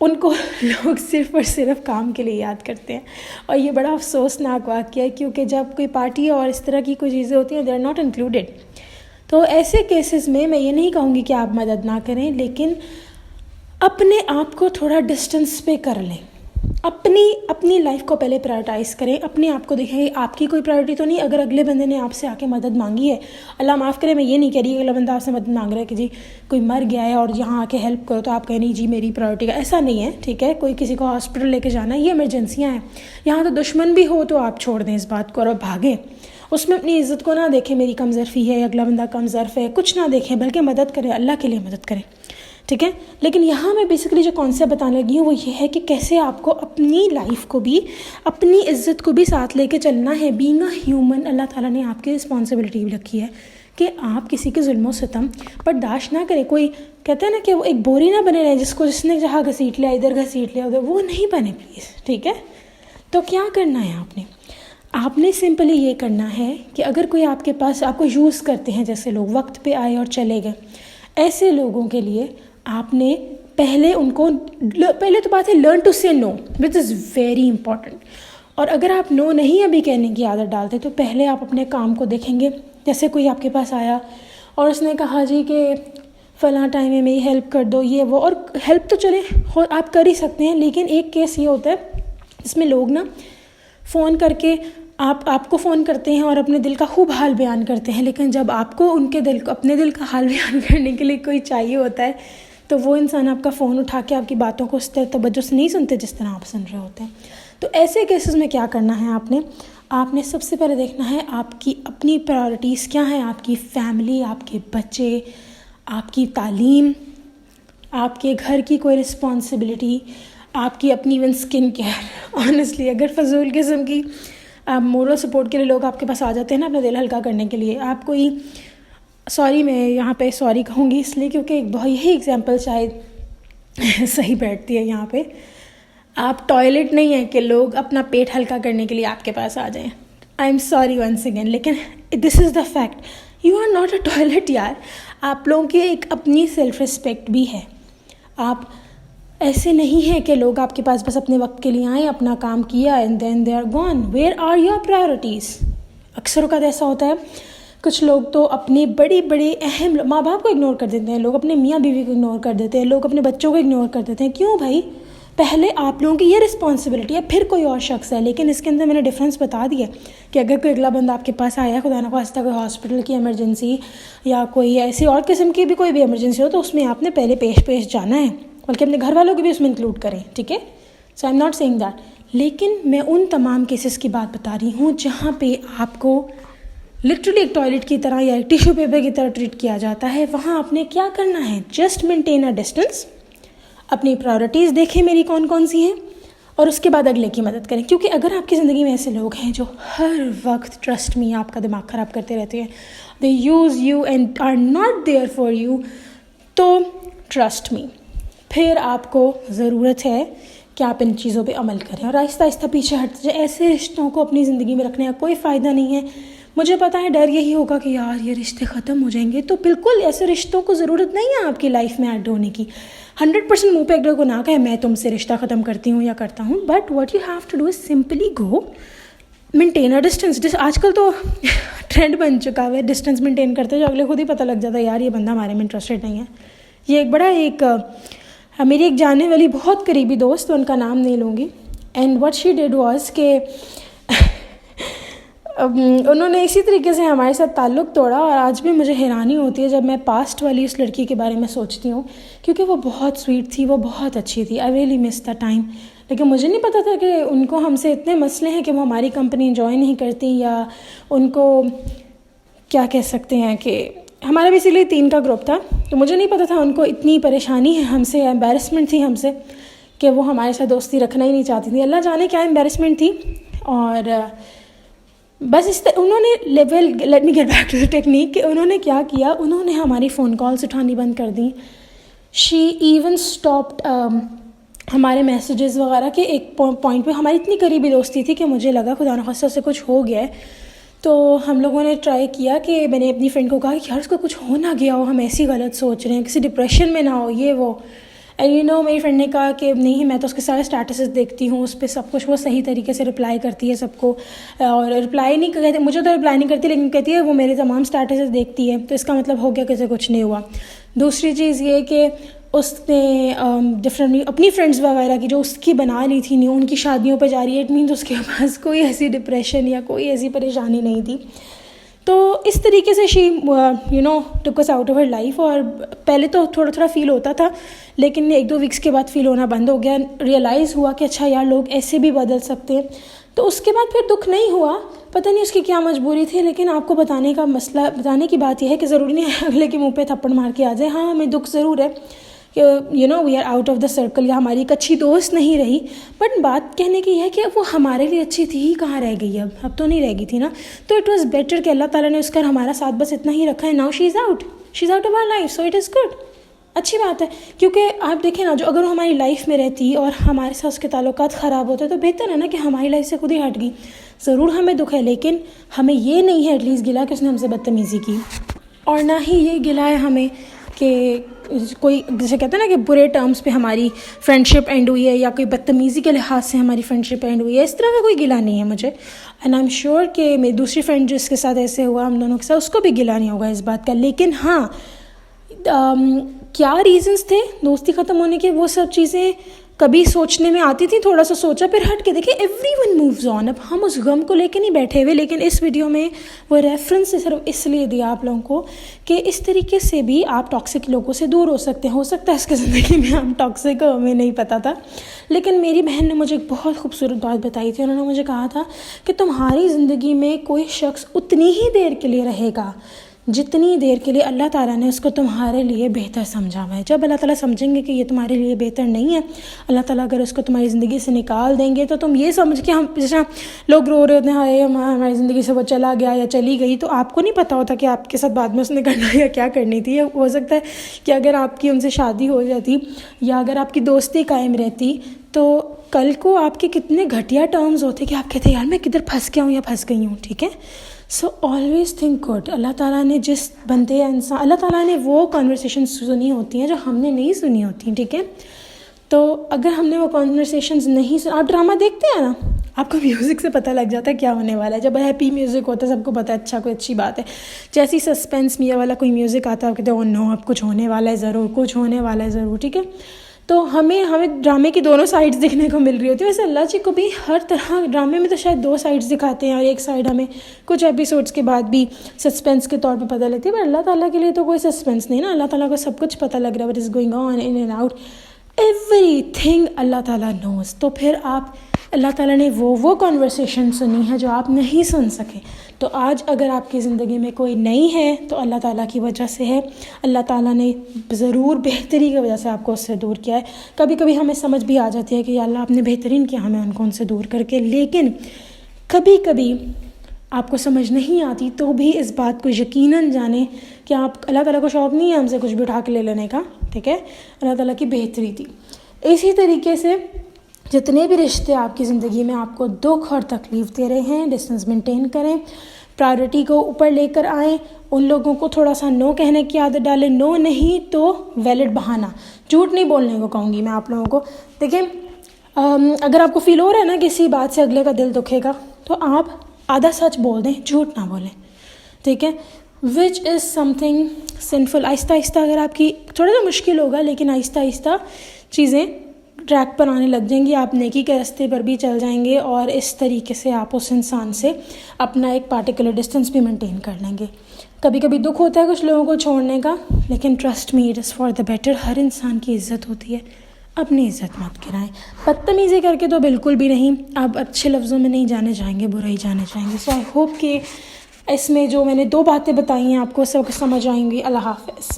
ان کو لوگ صرف اور صرف کام کے لیے یاد کرتے ہیں. اور یہ بڑا افسوسناک واقعہ ہے، کیونکہ جب کوئی پارٹی اور اس طرح کی کوئی چیزیں ہوتی ہیں دے آر ناٹ انکلوڈیڈ. تو ایسے کیسز میں یہ نہیں کہوں گی کہ آپ مدد نہ کریں، لیکن اپنے آپ کو تھوڑا ڈسٹنس پہ کر لیں. اپنی لائف کو پہلے پرائرٹائز کریں. اپنے آپ کو دیکھیں آپ کی کوئی پرائرٹی تو نہیں. اگر اگلے بندے نے آپ سے آ کے مدد مانگی ہے، اللہ معاف کرے میں یہ نہیں کہہ رہی اگلا بندہ آپ سے مدد مانگ رہا ہے کہ جی کوئی مر گیا ہے اور یہاں آ کے ہیلپ کرو تو آپ کہیں نہیں جی میری پرائرٹی کا، ایسا نہیں ہے. ٹھیک ہے، کوئی کسی کو ہاسپٹل لے کے جانا ہے، یہ ایمرجنسیاں ہیں. یہاں تو دشمن بھی ہو تو آپ چھوڑ دیں اس بات کو اور بھاگیں. اس میں اپنی عزت کو نہ دیکھیں میری کم ظرفی ہے، اگلا بندہ کم ظرف ہے، کچھ نہ دیکھیں، بلکہ مدد کریں، اللہ کے لیے مدد کریں. ٹھیک ہے. لیکن یہاں میں بیسیکلی جو کانسیپٹ بتانے لگی ہوں وہ یہ ہے کہ کیسے آپ کو اپنی لائف کو بھی، اپنی عزت کو بھی ساتھ لے کے چلنا ہے. بینگ اے ہیومن، اللہ تعالیٰ نے آپ کی رسپانسبلٹی بھی رکھی ہے کہ آپ کسی کے ظلم و ستم برداشت نہ کریں. کوئی کہتا ہے نا کہ وہ ایک بوری نہ بنے رہے جس نے جہاں گھسیٹ لیا ادھر گھسیٹ لیا ادھر، وہ نہیں بنے پلیز. ٹھیک ہے. تو کیا کرنا ہے آپ نے سمپلی یہ کرنا ہے کہ اگر کوئی آپ کے پاس آپ کو یوز کرتے ہیں، جیسے لوگ وقت پہ آئے اور چلے گئے، ایسے لوگوں کے لیے آپ نے پہلے تو بات ہے لرن ٹو سے نو، وچ از ویری امپورٹنٹ. اور اگر آپ نو نہیں ابھی کہنے کی عادت ڈالتے تو پہلے آپ اپنے کام کو دیکھیں گے. جیسے کوئی آپ کے پاس آیا اور اس نے کہا جی کہ فلاں ٹائم میں میری ہیلپ کر دو، یہ وہ، اور ہیلپ تو چلے آپ کر ہی سکتے ہیں. لیکن ایک کیس یہ ہوتا ہے جس میں لوگ نا فون کر کے آپ کو فون کرتے ہیں اور اپنے دل کا خوب حال بیان کرتے ہیں، لیکن جب آپ کو اپنے دل کا حال بیان کرنے کے لیے کوئی چاہیے ہوتا ہے تو وہ انسان آپ کا فون اٹھا کے آپ کی باتوں کو اس طرح توجہ سے نہیں سنتے جس طرح آپ سن رہے ہوتے ہیں. تو ایسے کیسز میں کیا کرنا ہے آپ نے سب سے پہلے دیکھنا ہے آپ کی اپنی پرائرٹیز کیا ہیں. آپ کی فیملی، آپ کے بچے، آپ کی تعلیم، آپ کے گھر کی کوئی رسپانسبلٹی، آپ کی اپنی ایون اسکن کیئر. آنیسٹلی اگر فضول قسم کی مورل سپورٹ کے لیے لوگ آپ کے پاس آ جاتے ہیں نا اپنا دل ہلکا کرنے کے لیے، آپ کوئی سوری میں یہاں پہ سوری کہوں گی اس لیے کیونکہ یہی ایگزامپل شاید صحیح بیٹھتی ہے یہاں پہ. آپ ٹوائلٹ نہیں ہیں کہ لوگ اپنا پیٹ ہلکا کرنے کے لیے آپ کے پاس آ جائیں. I am sorry once again, لیکن this is the fact. You are not a toilet یار. آپ لوگوں کی ایک اپنی سیلف رسپیکٹ بھی ہے. آپ ایسے نہیں ہیں کہ لوگ آپ کے پاس بس اپنے وقت کے لیے آئیں، اپنا کام کیا and then they are gone. Where are your priorities? اکثر اوقات ایسا ہوتا ہے کچھ لوگ تو اپنے بڑی اہم ماں باپ کو اگنور کر دیتے ہیں، لوگ اپنے میاں بیوی کو اگنور کر دیتے ہیں، لوگ اپنے بچوں کو اگنور کر دیتے ہیں. کیوں بھائی؟ پہلے آپ لوگوں کی یہ رسپانسبلٹی ہے، پھر کوئی اور شخص ہے. لیکن اس کے اندر میں نے ڈفرینس بتا دیا کہ اگر کوئی اگلا بندہ آپ کے پاس آیا، خدا نہ خواستہ کوئی ہاسپٹل کی ایمرجنسی یا کوئی ایسی اور قسم کی بھی کوئی بھی ایمرجنسی ہو، تو اس میں آپ نے پہلے پیش جانا ہے، بلکہ اپنے گھر والوں کو بھی اس میں انکلوڈ کریں. ٹھیک ہے. So I am not seeing that. لیکن میں ان تمام کیسز کی بات بتا رہی ہوں جہاں پہ آپ کو لٹرلی ایک ٹوائلٹ کی طرح یا ایک ٹیشو پیپر کی طرح ٹریٹ کیا جاتا ہے. وہاں آپ نے کیا کرنا ہے؟ Just maintain a distance. اپنی پرائرٹیز دیکھیں میری کون سی ہیں، اور اس کے بعد اگلے کی مدد کریں. کیونکہ اگر آپ کی زندگی میں ایسے لوگ ہیں جو ہر وقت ٹرسٹ می آپ کا دماغ خراب کرتے رہتے ہیں، they use you and are not there for you, تو ٹرسٹ می پھر آپ کو ضرورت ہے کہ آپ ان چیزوں پہ عمل کریں اور آہستہ آہستہ پیچھے ہٹ جائیں. ایسے رشتوں کو اپنی زندگی میں رکھنے کا کوئی فائدہ نہیں ہے. مجھے پتا ہے ڈر یہی ہوگا کہ یار یہ رشتے ختم ہو جائیں گے، تو بالکل ایسے رشتوں کو ضرورت نہیں ہے آپ کی لائف میں ایڈ ہونے کی. 100% منہ پہ ایک کو نہ کہے میں تم سے رشتہ ختم کرتی ہوں یا کرتا ہوں، but what you have to do is simply go maintain a distance. آج کل تو ٹرینڈ بن چکا ہے ڈسٹینس مینٹین کرتے، جو اگلے خود ہی پتہ لگ جاتا ہے یار یہ بندہ ہمارے میں انٹرسٹڈ نہیں ہے. یہ ایک میری ایک جاننے والی بہت قریبی دوست، ان کا نام نہیں لوں گی، and what she did was کہ انہوں نے اسی طریقے سے ہمارے ساتھ تعلق توڑا. اور آج بھی مجھے حیرانی ہوتی ہے جب میں پاسٹ والی اس لڑکی کے بارے میں سوچتی ہوں، کیونکہ وہ بہت سویٹ تھی، وہ بہت اچھی تھی. I really miss the time. لیکن مجھے نہیں پتا تھا کہ ان کو ہم سے اتنے مسئلے ہیں کہ وہ ہماری کمپنی انجوائے نہیں کرتی، یا ان کو کیا کہہ سکتے ہیں کہ ہمارا بیسیکلی 3 کا گروپ تھا، تو مجھے نہیں پتا تھا ان کو اتنی پریشانی ہے ہم سے، ایمبیرسمنٹ تھی ہم سے کہ وہ ہمارے ساتھ دوستی رکھنا ہی نہیں چاہتی تھی. اللہ جانے کیا ایمبیرسمنٹ تھی. اور بس انہوں نے let me get back to the technique کہ انہوں نے کیا کیا، انہوں نے ہماری فون کالس اٹھانی بند کر دیں. شی ایون اسٹاپڈ ہمارے میسیجز وغیرہ کے. ایک پوائنٹ پہ ہماری اتنی قریبی دوستی تھی کہ مجھے لگا خدا نخواستہ سے کچھ ہو گیا ہے. تو ہم لوگوں نے ٹرائی کیا کہ میں نے اپنی فرینڈ کو کہا کہ یار اس کو کچھ ہو نہ گیا ہو، ہم ایسی غلط سوچ رہے ہیں، کسی ڈپریشن میں نہ ہو، یہ وہ. اینڈ میری فرینڈ نے کہا کہ نہیں میں تو اس کے سارے اسٹیٹسز دیکھتی ہوں, اس پہ سب کچھ وہ صحیح طریقے سے رپلائی کرتی ہے سب کو, اور رپلائی نہیں کہتے, مجھے تو رپلائی نہیں کرتی لیکن کہتی ہے وہ میرے تمام اسٹیٹسز دیکھتی ہے, تو اس کا مطلب ہو گیا کہ اسے کچھ نہیں ہوا. دوسری چیز یہ کہ اس نے ڈفرینٹ اپنی فرینڈس وغیرہ کی جو اس کی بنا لی تھی نیو, ان کی شادیوں پہ جا رہی ہے, اٹ مینس اس کے پاس کوئی ایسی ڈپریشن یا کوئی ایسی پریشانی نہیں تھی. تو اس طریقے سے شی ٹک اس آؤٹ آف ہر لائف. اور پہلے تو تھوڑا تھوڑا فیل ہوتا تھا لیکن 1-2 ویکس کے بعد فیل ہونا بند ہو گیا, ریئلائز ہوا کہ اچھا یار لوگ ایسے بھی بدل سکتے ہیں. تو اس کے بعد پھر دکھ نہیں ہوا, پتہ نہیں اس کی کیا مجبوری تھی, لیکن آپ کو بتانے کی بات یہ ہے کہ ضروری نہیں ہے اگلے کے منہ پہ تھپڑ مار کے آ جائے. ہاں ہمیں دکھ ضرور ہے کہ we are out of the circle, یا ہماری ایک اچھی دوست نہیں رہی, بٹ بات کہنے کی ہے کہ وہ ہمارے لیے اچھی تھی ہی کہاں رہ گئی, اب تو نہیں رہ گئی تھی نا. تو اٹ واز بیٹر کہ اللہ تعالیٰ نے اس کا ہمارا ساتھ بس اتنا ہی رکھا ہے. Now she is out of our life, so it is good, اچھی بات ہے. کیونکہ آپ دیکھیں نا, جو اگر وہ ہماری لائف میں رہتی اور ہمارے ساتھ اس کے تعلقات خراب ہوتے تو بہتر ہے نا کہ ہماری لائف سے خود ہی ہٹ گئی. ضرور ہمیں دکھ ہے لیکن ہمیں یہ نہیں ہے ایٹ لیسٹ گلا کہ اس نے ہم سے بدتمیزی کی, اور نہ ہی یہ گلا ہے ہمیں کہ کوئی جیسے کہتے ہیں نا کہ برے ٹرمز پہ ہماری فرینڈشپ اینڈ ہوئی ہے, یا کوئی بدتمیزی کے لحاظ سے ہماری فرینڈشپ اینڈ ہوئی ہے. اس طرح کا کوئی گلا نہیں ہے مجھے, اینڈ آئی ایم شیور کہ میری دوسری فرینڈ جس کے ساتھ ایسے ہوا ہم دونوں کے ساتھ, اس کو بھی گلا نہیں ہوگا اس بات کا. لیکن ہاں کیا ریزنس تھے دوستی ختم ہونے کے, وہ سب چیزیں کبھی سوچنے میں آتی تھی, تھوڑا سا سوچا پھر ہٹ کے دیکھیں. Every one moves on. اب ہم اس غم کو لے کے نہیں بیٹھے ہوئے, لیکن اس ویڈیو میں وہ ریفرنس صرف اس لیے دیا آپ لوگوں کو کہ اس طریقے سے بھی آپ ٹاکسک لوگوں سے دور ہو سکتے ہیں. ہو سکتا ہے اس کی زندگی میں ہم ٹاکسک ہو, ہمیں نہیں پتہ تھا. لیکن میری بہن نے مجھے ایک بہت خوبصورت بات بتائی تھی. انہوں نے مجھے کہا تھا کہ تمہاری زندگی میں کوئی شخص اتنی ہی دیر کے لیے رہے گا جتنی دیر کے لیے اللہ تعالیٰ نے اس کو تمہارے لیے بہتر سمجھا ہوا ہے. جب اللہ تعالیٰ سمجھیں گے کہ یہ تمہارے لیے بہتر نہیں ہے, اللہ تعالیٰ اگر اس کو تمہاری زندگی سے نکال دیں گے, تو تم یہ سمجھ کے, ہم جیسے لوگ رو رہے ہوتے ہیں ہائے ہماری زندگی سے وہ چلا گیا یا چلی گئی, تو آپ کو نہیں پتہ ہوتا کہ آپ کے ساتھ بعد میں اس نے کرنا یا کیا کرنی تھی. ہو سکتا ہے کہ اگر آپ کی ان سے شادی ہو جاتی یا اگر آپ کی دوستی قائم رہتی تو کل کو آپ کے کتنے گھٹیا ٹرمز ہوتے کہ آپ کہتے ہیں یار میں کدھر پھنس گیا ہوں یا پھنس گئی ہوں. ٹھیک ہے, سو آلویز تھنک گڈ. اللہ تعالیٰ نے جس بندے یا انسان, اللہ تعالیٰ نے وہ کانورسیشن سنی ہوتی ہیں جو ہم نے نہیں سنی ہوتی. ٹھیک ہے, تو اگر ہم نے وہ کانورسیشنز نہیں سنا, آپ ڈرامہ دیکھتے ہیں نا, آپ کو میوزک سے پتہ لگ جاتا ہے کیا ہونے والا ہے. جب ہیپی میوزک ہوتا ہے سب کو پتہ ہے اچھا کوئی اچھی بات ہے. جیسی سسپینس میاں والا کوئی میوزک آتا ہے آپ کہتے ہیں او نو اب کچھ ہونے والا ہے, ضرور کچھ ہونے والا ہے ضرور. ٹھیک ہے, تو ہمیں ڈرامے کی دونوں سائڈز دیکھنے کو مل رہی ہوتی ہے. ویسے اللہ جی کو بھی ہر طرح ڈرامے میں تو شاید 2 سائڈز دکھاتے ہیں, اور ایک سائڈ ہمیں کچھ ایپیسوڈس کے بعد بھی سسپینس کے طور پہ پتہ لگتی ہے. پر اللہ تعالیٰ کے لیے تو کوئی سسپینس نہیں نا, اللہ تعالیٰ کو سب کچھ پتہ لگ رہا ہے, what is going on in and out, everything اللہ تعالیٰ نوز. تو پھر آپ, اللہ تعالیٰ نے وہ کانورسیشن سنی ہے جو آپ نہیں سن سکے. تو آج اگر آپ کی زندگی میں کوئی نہیں ہے تو اللہ تعالیٰ کی وجہ سے ہے. اللہ تعالیٰ نے ضرور بہتری کی وجہ سے آپ کو اس سے دور کیا ہے. کبھی کبھی ہمیں سمجھ بھی آ جاتی ہے کہ یا اللہ آپ نے بہترین کیا ہمیں ان سے دور کر کے, لیکن کبھی کبھی آپ کو سمجھ نہیں آتی تو بھی اس بات کو یقیناً جانیں کہ آپ, اللہ تعالیٰ کو شوق نہیں ہے ہم سے کچھ بھی اٹھا کے لے لینے کا. ٹھیک ہے, اللہ تعالیٰ کی بہتری تھی. اسی طریقے سے جتنے بھی رشتے آپ کی زندگی میں آپ کو دکھ اور تکلیف دے رہے ہیں, ڈسٹینس مینٹین کریں, پرائیورٹی کو اوپر لے کر آئیں. ان لوگوں کو تھوڑا سا نو کہنے کی عادت ڈالیں. نو نہیں تو ویلڈ بہانہ, جھوٹ نہیں بولنے کو کہوں گی میں آپ لوگوں کو. دیکھیں اگر آپ کو فیل ہو رہا ہے نا کسی بات سے اگلے کا دل دکھے گا, تو آپ آدھا سچ بول دیں, جھوٹ نہ بولیں. ٹھیک ہے, وچ از سم تھنگ سنفل. آہستہ آہستہ اگر آپ کی تھوڑا سا مشکل ہوگا, لیکن آہستہ آہستہ چیزیں ٹریک پر آنے لگ جائیں گی, آپ نیکی کے راستے پر بھی چل جائیں گے, اور اس طریقے سے آپ اس انسان سے اپنا ایک پارٹیکولر ڈسٹینس بھی مینٹین کر لیں گے. کبھی کبھی دکھ ہوتا ہے کچھ لوگوں کو چھوڑنے کا, لیکن trust me it is for the better. ہر انسان کی عزت ہوتی ہے, اپنی عزت مت گرائیں. بدتمیزی کر کے تو بالکل بھی نہیں, آپ اچھے لفظوں میں نہیں جانے جائیں گے, برا ہی جانے جائیں گے. سو آئی ہوپ کہ اس میں جو میں نے 2 باتیں بتائی ہیں آپ کو سب سمجھ آئیں گی. اللہ حافظ.